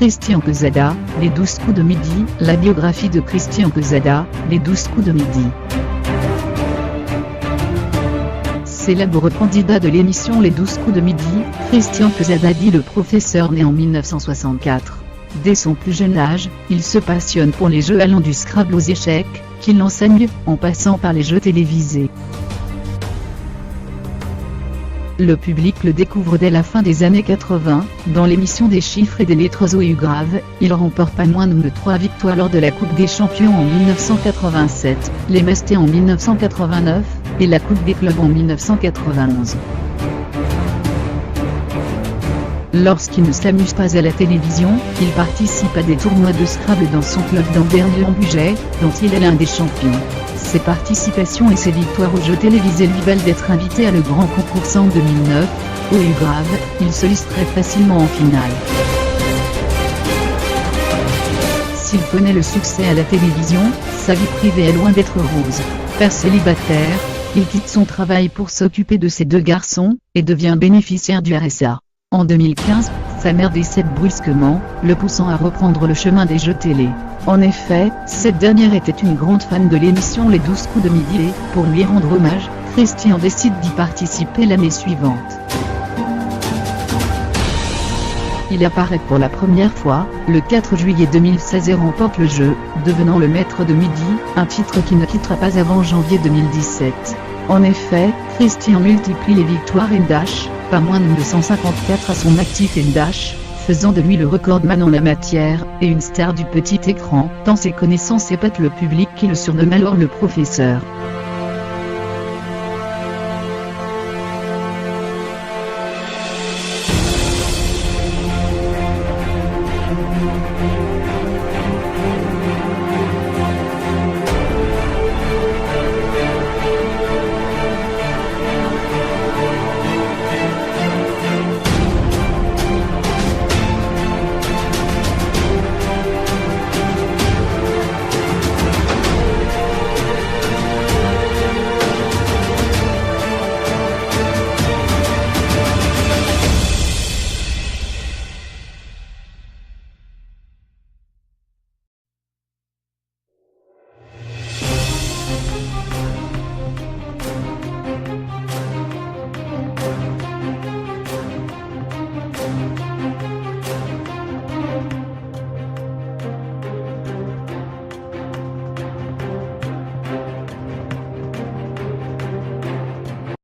Christian Quezada, Les 12 coups de midi, la biographie de Christian Quezada, Les 12 coups de midi. Célèbre candidat de l'émission Les 12 coups de midi, Christian Quezada dit le professeur né en 1964. Dès son plus jeune âge, il se passionne pour les jeux allant du Scrabble aux échecs, qu'il enseigne, en passant par les jeux télévisés. Le public le découvre dès la fin des années 80, dans l'émission des chiffres et des lettres au grave. Il remporte pas moins de 3 victoires lors de la Coupe des Champions en 1987, les Mestés en 1989, et la Coupe des clubs en 1991. Lorsqu'il ne s'amuse pas à la télévision, il participe à des tournois de Scrabble dans son club d'Ambert-Lyon-Bugey, dont il est l'un des champions. Ses participations et ses victoires aux jeux télévisés lui valent d'être invité à le grand concours en 2009. Au grave, il se liste très facilement en finale. S'il connaît le succès à la télévision, sa vie privée est loin d'être rose. Père célibataire, il quitte son travail pour s'occuper de ses 2 garçons, et devient bénéficiaire du RSA. En 2015, sa mère décède brusquement, le poussant à reprendre le chemin des jeux télé. En effet, cette dernière était une grande fan de l'émission Les 12 coups de midi et, pour lui rendre hommage, Christian décide d'y participer l'année suivante. Il apparaît pour la première fois, le 4 juillet 2016 et remporte le jeu, devenant le maître de midi, un titre qui ne quittera pas avant janvier 2017. En effet, Christian multiplie les victoires en Dash, pas moins de 254 à son actif en Dash, faisant de lui le recordman en la matière, et une star du petit écran, tant ses connaissances épatent le public qui le surnomme alors le professeur.